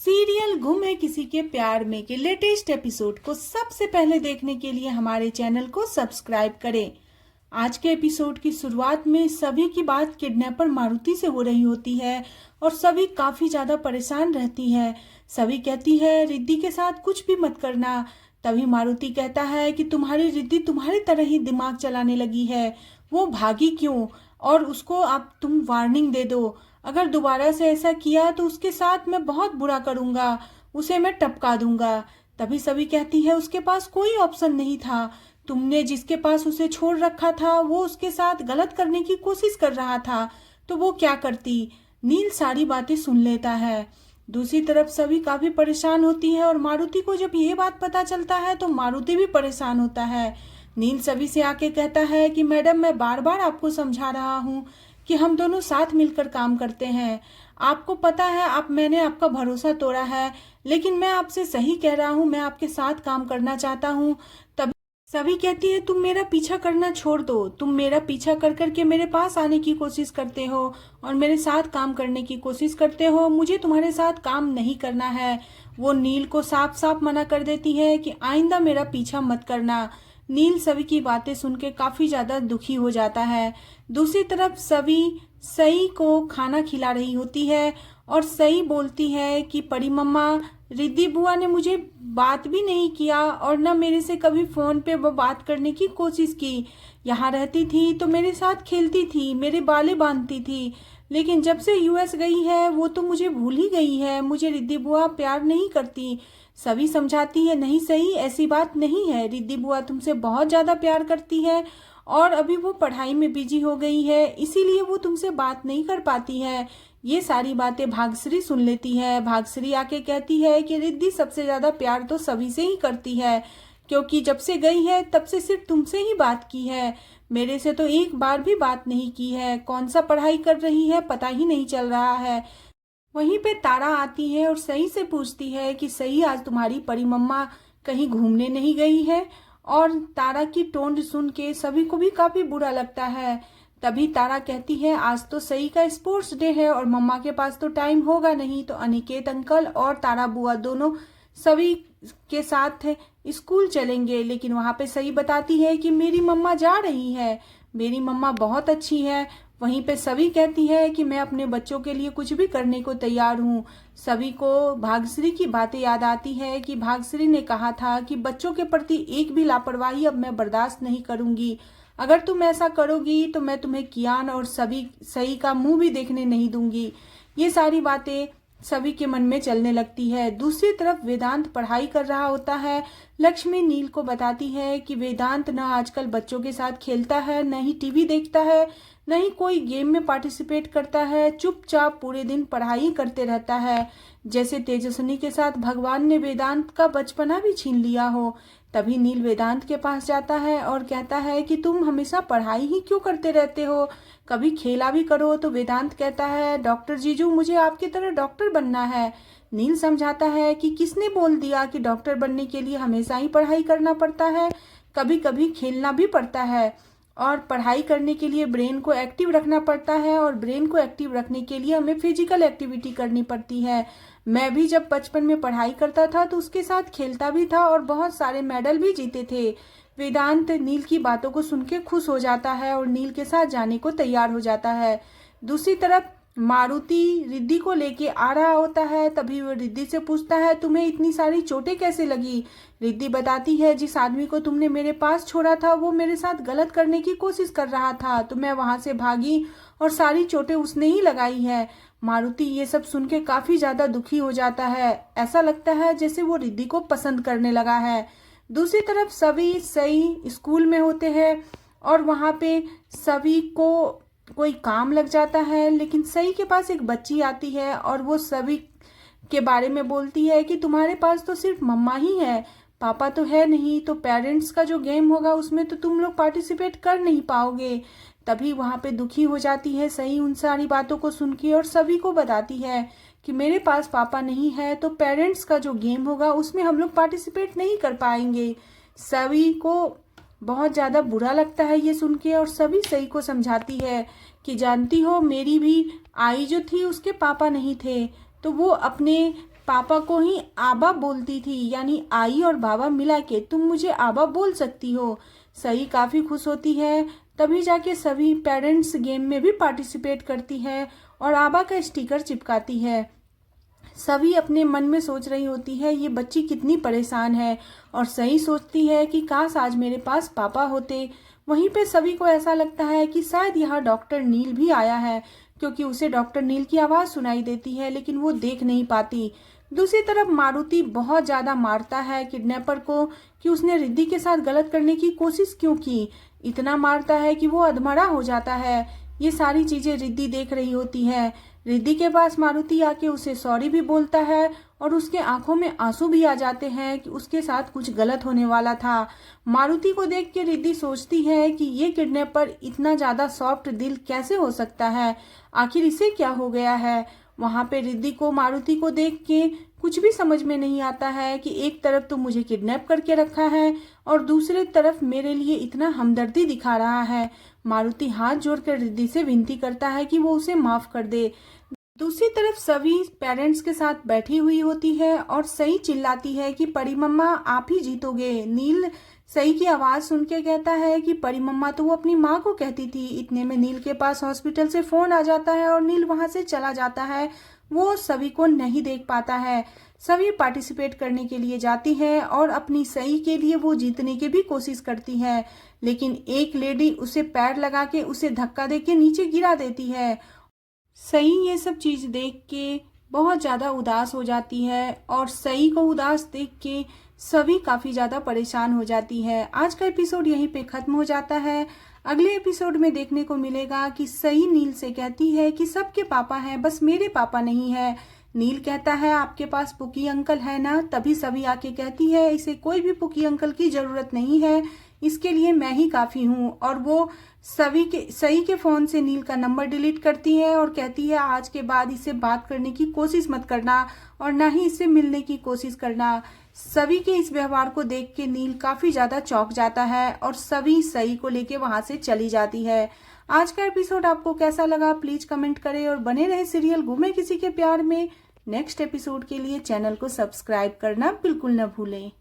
Serial गुम है किसी के प्यार में के लेटेस्ट एपिसोड को सबसे पहले देखने के लिए हमारे चैनल को सब्सक्राइब करें। आज के एपिसोड की शुरुआत में सभी की बात किडनैपर मारुति से हो रही होती है और सभी काफी ज्यादा परेशान रहती है। सभी कहती है रिद्धि के साथ कुछ भी मत करना। तभी मारुति कहता है कि तुम्हारी रिद्धि तुम्हारी तरह ही दिमाग चलाने लगी है, वो भागी क्यों, और उसको आप तुम वार्निंग दे दो। अगर दोबारा से ऐसा किया तो उसके साथ मैं बहुत बुरा करूंगा, उसे मैं टपका दूंगा। तभी सभी कहती है उसके पास कोई ऑप्शन नहीं था, तुमने जिसके पास उसे छोड़ रखा था वो उसके साथ गलत करने की कोशिश कर रहा था, तो वो क्या करती। नील सारी बातें सुन लेता है। दूसरी तरफ सभी काफी परेशान होती है और मारुति को जब ये बात पता चलता है तो मारुति भी परेशान होता है। नील सभी से आके कहता है कि मैडम, मैं बार बार आपको समझा रहा हूँ कि हम दोनों साथ मिलकर काम करते हैं। आपको पता है मैंने आपका भरोसा तोड़ा है, लेकिन मैं आपसे सही कह रहा हूँ, मैं आपके साथ काम करना चाहता हूँ। तब सभी कहती है तुम मेरा पीछा करना छोड़ दो, तुम मेरा पीछा कर करके मेरे पास आने की कोशिश करते हो और मेरे साथ काम करने की कोशिश करते हो, मुझे तुम्हारे साथ काम नहीं करना है। वो नील को साफ साफ मना कर देती है कि आइंदा मेरा पीछा मत करना। नील सभी की बातें सुन के काफी ज्यादा दुखी हो जाता है। दूसरी तरफ सभी सई को खाना खिला रही होती है और सई बोलती है कि परी मम्मा, रिद्धि बुआ ने मुझे बात भी नहीं किया और न मेरे से कभी फोन पे वो बात करने की कोशिश की। यहाँ रहती थी तो मेरे साथ खेलती थी, मेरे बालें बांधती थी, लेकिन जब से यूएस गई है वो तो मुझे भूल ही गई है। मुझे रिद्धि बुआ प्यार नहीं करती। सभी समझाती है नहीं सही, ऐसी बात नहीं है, रिद्धि बुआ तुमसे बहुत ज्यादा प्यार करती है और अभी वो पढ़ाई में बिजी हो गई है, इसीलिए वो तुमसे बात नहीं कर पाती है। ये सारी बातें भाग्यश्री सुन लेती है। भाग्यश्री आके कहती है कि रिद्धि सबसे ज्यादा प्यार तो सभी से ही करती है, क्योंकि जब से गई है तब से सिर्फ तुमसे ही बात की है, मेरे से तो एक बार भी बात नहीं की है। कौन सा पढ़ाई कर रही है पता ही नहीं चल रहा है। वहीं पे तारा आती है और सही से पूछती है कि सही, आज तुम्हारी परी मम्मा कहीं घूमने नहीं गई है। और तारा की टोन सुन के सभी को भी काफी बुरा लगता है। तभी तारा कहती है आज तो सही का स्पोर्ट्स डे है और मम्मा के पास तो टाइम होगा नहीं, तो अनिकेत अंकल और तारा बुआ दोनों सभी के साथ स्कूल चलेंगे। लेकिन वहां पे सही बताती है कि मेरी मम्मा जा रही है, मेरी मम्मा बहुत अच्छी है। वहीं पे सभी कहती है कि मैं अपने बच्चों के लिए कुछ भी करने को तैयार हूँ। सभी को भाग्यश्री की बातें याद आती है कि भाग्यश्री ने कहा था कि बच्चों के प्रति एक भी लापरवाही अब मैं बर्दाश्त नहीं करूंगी। अगर तुम ऐसा करोगी तो मैं तुम्हें कियान और सभी सही का मुंह भी देखने नहीं दूंगी। ये सारी बातें सभी के मन में चलने लगती है। दूसरी तरफ वेदांत पढ़ाई कर रहा होता है। लक्ष्मी नील को बताती है कि वेदांत न आजकल बच्चों के साथ खेलता है, न ही टीवी देखता है, न ही कोई गेम में पार्टिसिपेट करता है, चुपचाप पूरे दिन पढ़ाई करते रहता है, जैसे तेजस्विनी के साथ भगवान ने वेदांत का बचपना भी छीन लिया हो। तभी नील वेदांत के पास जाता है और कहता है कि तुम हमेशा पढ़ाई ही क्यों करते रहते हो, कभी खेला भी करो। तो वेदांत कहता है डॉक्टर जीजू, मुझे आपकी तरह डॉक्टर बनना है। नील समझाता है कि किसने बोल दिया कि डॉक्टर बनने के लिए हमेशा ही पढ़ाई करना पड़ता है, कभी कभी खेलना भी पड़ता है और पढ़ाई करने के लिए ब्रेन को एक्टिव रखना पड़ता है और ब्रेन को एक्टिव रखने के लिए हमें फिजिकल एक्टिविटी करनी पड़ती है। मैं भी जब बचपन में पढ़ाई करता था तो उसके साथ खेलता भी था और बहुत सारे मेडल भी जीते थे। वेदांत नील की बातों को सुन के खुश हो जाता है और नील के साथ जाने को तैयार हो जाता है। दूसरी तरफ मारुति रिद्धि को लेके आ रहा होता है। तभी वो रिद्धि से पूछता है तुम्हें इतनी सारी चोटें कैसे लगी। रिद्धि बताती है जिस आदमी को तुमने मेरे पास छोड़ा था वो मेरे साथ गलत करने की कोशिश कर रहा था, तो मैं वहां से भागी और सारी चोटें उसने ही लगाई है। मारुति ये सब सुन के काफी ज्यादा दुखी हो जाता है, ऐसा लगता है जैसे वो रिद्धि को पसंद करने लगा है। दूसरी तरफ सभी सही स्कूल में होते हैं और वहां पे सभी को कोई काम लग जाता है, लेकिन सही के पास एक बच्ची आती है और वो सभी के बारे में बोलती है कि तुम्हारे पास तो सिर्फ मम्मा ही है, पापा तो है नहीं, तो पेरेंट्स का जो गेम होगा उसमें तो तुम लोग पार्टिसिपेट कर नहीं पाओगे। तभी वहां पे दुखी हो जाती है सही उन सारी बातों को सुन के और सभी को बताती है कि मेरे पास पापा नहीं है तो पेरेंट्स का जो गेम होगा उसमें हम लोग पार्टिसिपेट नहीं कर पाएंगे। सभी को बहुत ज्यादा बुरा लगता है ये सुन के और सभी सही को समझाती है कि जानती हो मेरी भी आई जो थी उसके पापा नहीं थे, तो वो अपने पापा को ही आबा बोलती थी, यानी आई और बाबा मिला के तुम मुझे आबा बोल सकती हो। सई काफ़ी खुश होती है। तभी जाके सभी पेरेंट्स गेम में भी पार्टिसिपेट करती है और आबा का स्टिकर चिपकाती है। सभी अपने मन में सोच रही होती है ये बच्ची कितनी परेशान है, और सही सोचती है कि काश आज मेरे पास पापा होते। वहीं पे सभी को ऐसा लगता है कि शायद यहाँ डॉक्टर नील भी आया है, क्योंकि उसे डॉक्टर नील की आवाज़ सुनाई देती है, लेकिन वो देख नहीं पाती। दूसरी तरफ मारुति बहुत ज़्यादा मारता है किडनैपर को कि उसने रिद्धि के साथ गलत करने की कोशिश क्यों की। इतना मारता है कि वो अधमरा हो जाता है। ये सारी चीज़ें रिद्धि देख रही होती है। रिद्धि के पास मारुति आके उसे सॉरी भी बोलता है और उसके आंखों में आंसू भी आ जाते हैं कि उसके साथ कुछ गलत होने वाला था। मारुति को देख के रिद्धि सोचती है कि ये किडनैपर इतना ज़्यादा सॉफ्ट दिल कैसे हो सकता है, आखिर इसे क्या हो गया है। वहाँ पे रिद्धि को मारुति को देख के कुछ भी समझ में नहीं आता है कि एक तरफ तो मुझे किडनैप करके रखा है और दूसरे तरफ मेरे लिए इतना हमदर्दी दिखा रहा है। मारुति हाथ जोड़कर रिद्धि से विनती करता है कि वो उसे माफ कर दे। दूसरी तरफ सभी पेरेंट्स के साथ बैठी हुई होती है और सई चिल्लाती है कि परी मम्मा आप ही जीतोगे। नील सई की आवाज़ सुन के कहता है कि परी मम्मा तो वो अपनी माँ को कहती थी। इतने में नील के पास हॉस्पिटल से फ़ोन आ जाता है और नील वहाँ से चला जाता है। वो सभी को नहीं देख पाता है। सभी पार्टिसिपेट करने के लिए जाती है और अपनी सई के लिए वो जीतने की भी कोशिश करती है, लेकिन एक लेडी उसे पैर लगा के उसे धक्का दे के नीचे गिरा देती है। सई ये सब चीज़ देख के बहुत ज़्यादा उदास हो जाती है और सई को उदास देख के सभी काफ़ी ज़्यादा परेशान हो जाती है। आज का एपिसोड यहीं पे ख़त्म हो जाता है। अगले एपिसोड में देखने को मिलेगा कि सई नील से कहती है कि सबके पापा हैं, बस मेरे पापा नहीं है। नील कहता है आपके पास पुकी अंकल है ना, तभी सभी आके कहती है इसे कोई भी पुकी अंकल की ज़रूरत नहीं है, इसके लिए मैं ही काफ़ी हूँ। और वो सई के फ़ोन से नील का नंबर डिलीट करती है और कहती है आज के बाद इससे बात करने की कोशिश मत करना और ना ही इससे मिलने की कोशिश करना। सभी के इस व्यवहार को देख के नील काफ़ी ज़्यादा चौंक जाता है और सभी सई को लेके वहाँ से चली जाती है। आज का एपिसोड आपको कैसा लगा प्लीज़ कमेंट करें और बने रहे सीरियल गुमे किसी के प्यार में। नेक्स्ट एपिसोड के लिए चैनल को सब्सक्राइब करना बिल्कुल न भूलें।